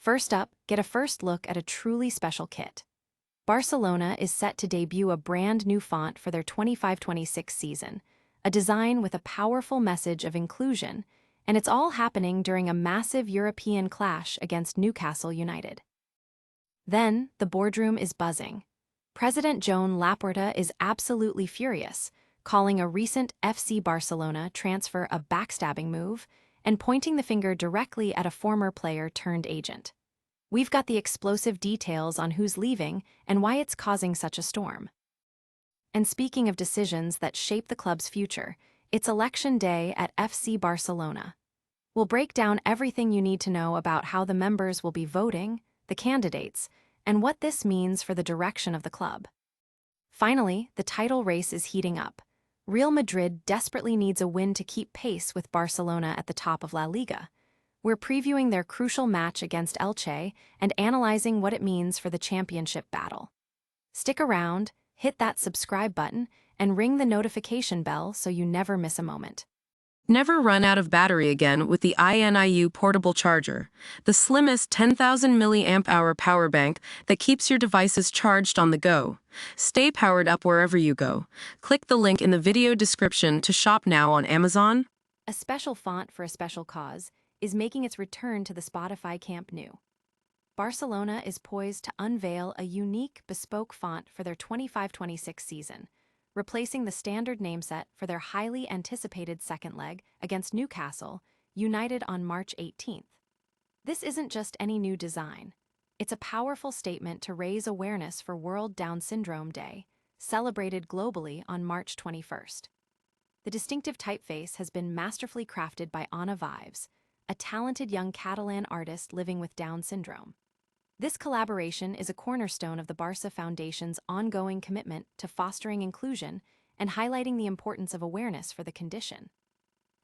First up, get a first look at a truly special kit. Barcelona is set to debut a brand new font for their 25-26 season, a design with a powerful message of inclusion, and it's all happening during a massive European clash against Newcastle United. Then, the boardroom is buzzing. President Joan Laporta is absolutely furious, calling a recent FC Barcelona transfer a backstabbing move and pointing the finger directly at a former player turned agent. We've got the explosive details on who's leaving and why it's causing such a storm. And speaking of decisions that shape the club's future, it's election day at FC Barcelona. We'll break down everything you need to know about how the members will be voting, the candidates, and what this means for the direction of the club. Finally, the title race is heating up. Real Madrid desperately needs a win to keep pace with Barcelona at the top of LaLiga. We're previewing their crucial match against Elche and analyzing what it means for the championship battle. Stick around, hit that subscribe button, and ring the notification bell so you never miss a moment. Never run out of battery again with the INIU portable charger, the slimmest 10,000 mAh power bank that keeps your devices charged on the go. Stay powered up wherever you go. Click the link in the video description to shop now on Amazon. A special font for a special cause is making its return to the Spotify Camp Nou. Barcelona is poised to unveil a unique, bespoke font for their 25-26 season, replacing the standard nameset for their highly anticipated second leg against Newcastle, United on March 18th. This isn't just any new design. It's a powerful statement to raise awareness for World Down Syndrome Day, celebrated globally on March 21st. The distinctive typeface has been masterfully crafted by Anna Vives, a talented young Catalan artist living with Down syndrome. This collaboration is a cornerstone of the Barca Foundation's ongoing commitment to fostering inclusion and highlighting the importance of awareness for the condition.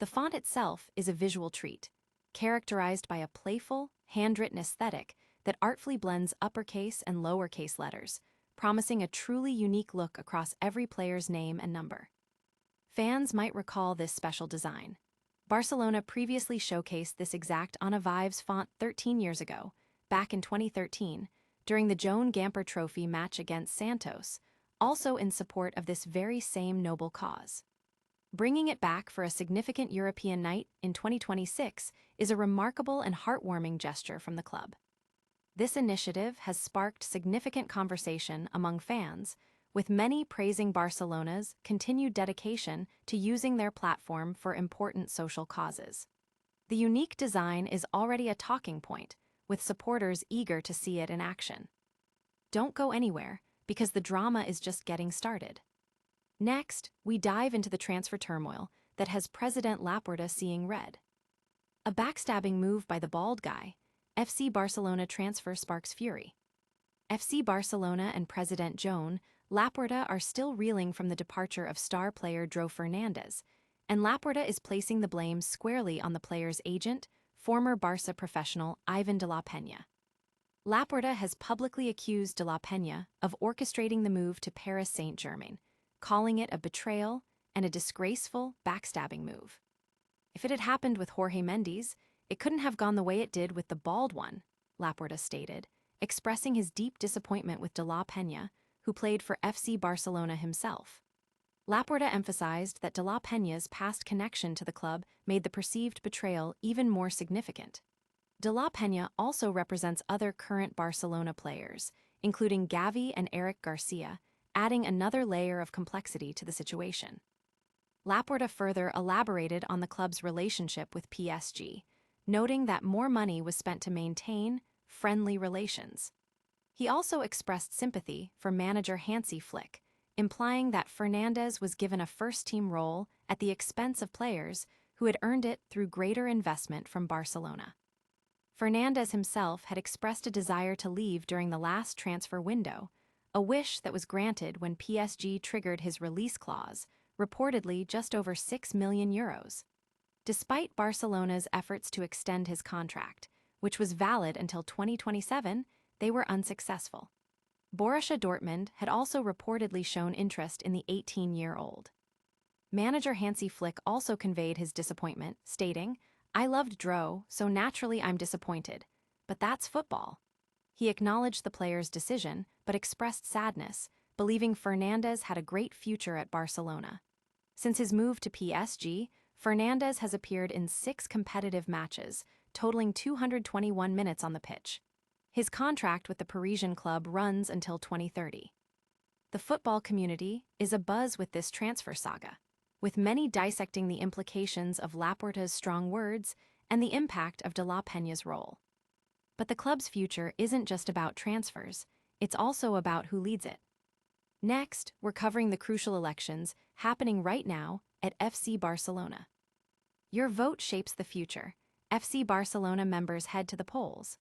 The font itself is a visual treat, characterized by a playful, handwritten aesthetic that artfully blends uppercase and lowercase letters, promising a truly unique look across every player's name and number. Fans might recall this special design. Barcelona previously showcased this exact Anna Vives font 13 years ago, back in 2013, during the Joan Trophy match against Santos, also in support of this very same noble cause. Bringing it back for a significant European night in 2026 is a remarkable and heartwarming gesture from the club. This initiative has sparked significant conversation among fans, with many praising Barcelona's continued dedication to using their platform for important social causes. The unique design is already a talking point, with supporters eager to see it in action. Don't go anywhere, because the drama is just getting started. Next, we dive into the transfer turmoil that has President Laporta seeing red. A backstabbing move by the bald guy, FC Barcelona transfer sparks fury. FC Barcelona and President Joan Laporta are still reeling from the departure of star player Fernandez, and Laporta is placing the blame squarely on the player's agent, former Barca professional Ivan de la Peña. Laporta has publicly accused de la Peña of orchestrating the move to Paris Saint-Germain, calling it a betrayal and a disgraceful, backstabbing move. If it had happened with Jorge Mendes, it couldn't have gone the way it did with the bald one, Laporta stated, expressing his deep disappointment with de la Peña, who played for FC Barcelona himself. Laporta emphasized that de la Peña's past connection to the club made the perceived betrayal even more significant. De la Peña also represents other current Barcelona players, including Gavi and Eric Garcia, adding another layer of complexity to the situation. Laporta further elaborated on the club's relationship with PSG, noting that more money was spent to maintain friendly relations. He also expressed sympathy for manager Hansi Flick, implying that Fernandez was given a first-team role at the expense of players who had earned it through greater investment from Barcelona. Fernandez himself had expressed a desire to leave during the last transfer window, a wish that was granted when PSG triggered his release clause, reportedly just over €6 million. Despite Barcelona's efforts to extend his contract, which was valid until 2027, they were unsuccessful. Borussia Dortmund had also reportedly shown interest in the 18-year-old. Manager Hansi Flick also conveyed his disappointment, stating, "I loved Dro, so naturally I'm disappointed. But that's football. He acknowledged the player's decision, but expressed sadness, believing Fernandez had a great future at Barcelona. Since his move to PSG, Fernandez has appeared in 6 competitive matches, totaling 221 minutes on the pitch. His contract with the Parisian club runs until 2030. The football community is abuzz with this transfer saga, with many dissecting the implications of Laporta's strong words and the impact of De La Peña's role. But the club's future isn't just about transfers, it's also about who leads it. Next, we're covering the crucial elections happening right now at FC Barcelona. Your vote shapes the future. FC Barcelona members head to the polls.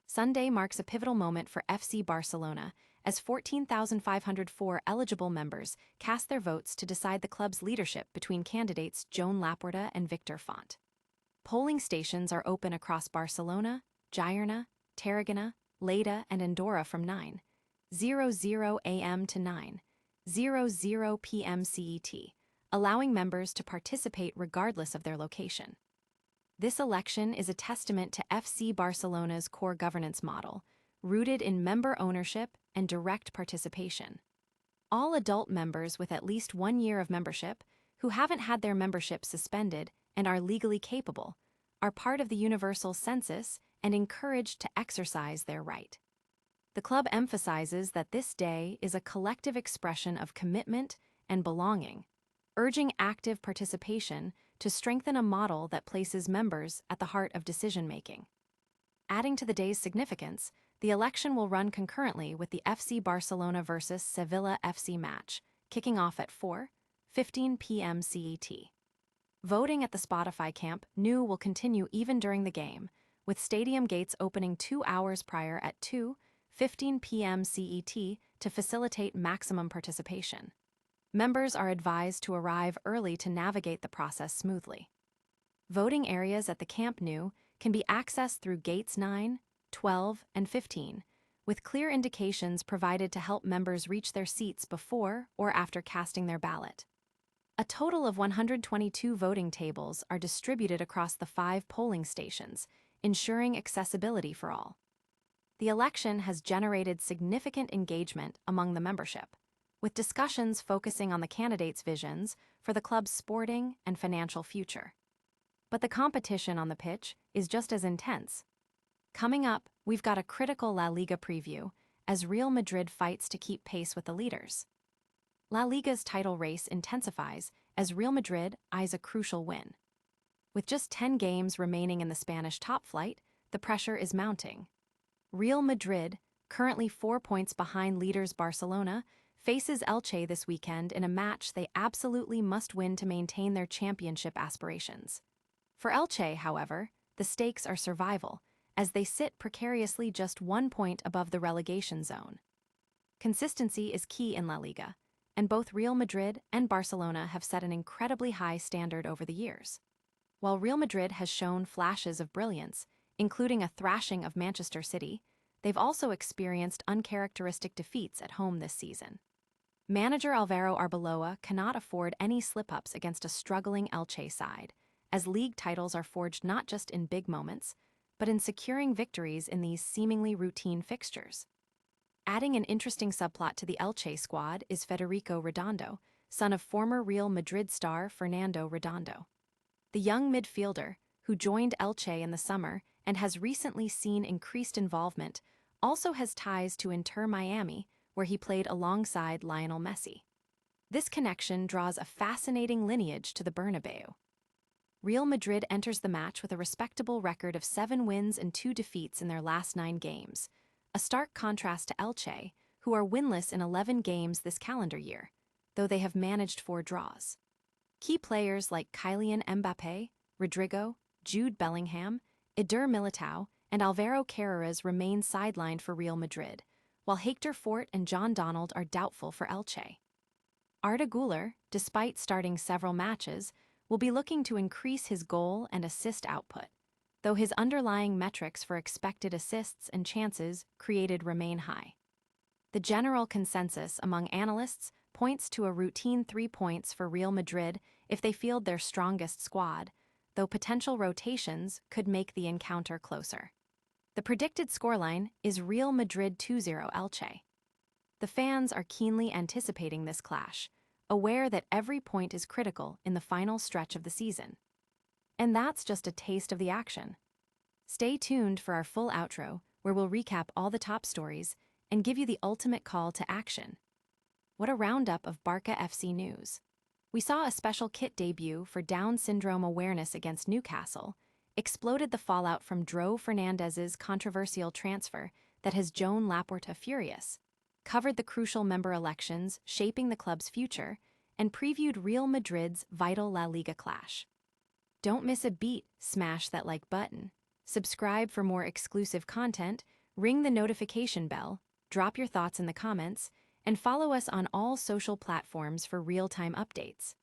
Sunday marks a pivotal moment for FC Barcelona as 14,504 eligible members cast their votes to decide the club's leadership between candidates Joan Laporta and Victor Font. Polling stations are open across Barcelona, Girona, Tarragona, Lleida, and Andorra from 9:00 a.m. to 9:00 p.m. CET, allowing members to participate regardless of their location. This election is a testament to FC Barcelona's core governance model, rooted in member ownership and direct participation. All adult members with at least 1 year of membership, who haven't had their membership suspended and are legally capable, are part of the universal census and encouraged to exercise their right. The club emphasizes that this day is a collective expression of commitment and belonging, urging active participation to strengthen a model that places members at the heart of decision-making. Adding to the day's significance, the election will run concurrently with the FC Barcelona versus Sevilla FC match, kicking off at 4:15 p.m. CET. Voting at the Spotify Camp Nou will continue even during the game, with stadium gates opening 2 hours prior at 2:15 p.m. CET to facilitate maximum participation. Members are advised to arrive early to navigate the process smoothly. Voting areas at the Camp Nou can be accessed through gates 9, 12, and 15, with clear indications provided to help members reach their seats before or after casting their ballot. A total of 122 voting tables are distributed across the 5 polling stations, ensuring accessibility for all. The election has generated significant engagement among the membership, with discussions focusing on the candidates' visions for the club's sporting and financial future. But the competition on the pitch is just as intense. Coming up, we've got a critical LaLiga preview as Real Madrid fights to keep pace with the leaders. LaLiga's title race intensifies as Real Madrid eyes a crucial win. With just 10 games remaining in the Spanish top flight, the pressure is mounting. Real Madrid, currently 4 points behind leaders Barcelona, faces Elche this weekend in a match they absolutely must win to maintain their championship aspirations. For Elche, however, the stakes are survival, as they sit precariously just 1 point above the relegation zone. Consistency is key in La Liga, and both Real Madrid and Barcelona have set an incredibly high standard over the years. While Real Madrid has shown flashes of brilliance, including a thrashing of Manchester City, they've also experienced uncharacteristic defeats at home this season. Manager Alvaro Arbeloa cannot afford any slip-ups against a struggling Elche side, as league titles are forged not just in big moments, but in securing victories in these seemingly routine fixtures. Adding an interesting subplot to the Elche squad is Federico Redondo, son of former Real Madrid star Fernando Redondo. The young midfielder, who joined Elche in the summer and has recently seen increased involvement, also has ties to Inter Miami, where he played alongside Lionel Messi. This connection draws a fascinating lineage to the Bernabeu. Real Madrid enters the match with a respectable record of 7 wins and 2 defeats in their last 9 games, a stark contrast to Elche, who are winless in 11 games this calendar year, though they have managed 4 draws. Key players like Kylian Mbappé, Rodrigo, Jude Bellingham, Eder Militao, and Alvaro Carreras remain sidelined for Real Madrid, while Hector Fort and John Donald are doubtful for Elche. Arda Güler, despite starting several matches, will be looking to increase his goal and assist output, though his underlying metrics for expected assists and chances created remain high. The general consensus among analysts points to a routine 3 points for Real Madrid if they field their strongest squad, though potential rotations could make the encounter closer. The predicted scoreline is Real Madrid 2-0 Elche. The fans are keenly anticipating this clash, aware that every point is critical in the final stretch of the season. And that's just a taste of the action. Stay tuned for our full outro, where we'll recap all the top stories and give you the ultimate call to action. What a roundup of Barca FC news. We saw a special kit debut for Down syndrome awareness against Newcastle, exploded the fallout from Fernandez's controversial transfer that has Joan Laporta furious, covered the crucial member elections shaping the club's future, and previewed Real Madrid's vital LaLiga clash. Don't miss a beat, smash that like button. Subscribe for more exclusive content, ring the notification bell, drop your thoughts in the comments, and follow us on all social platforms for real-time updates.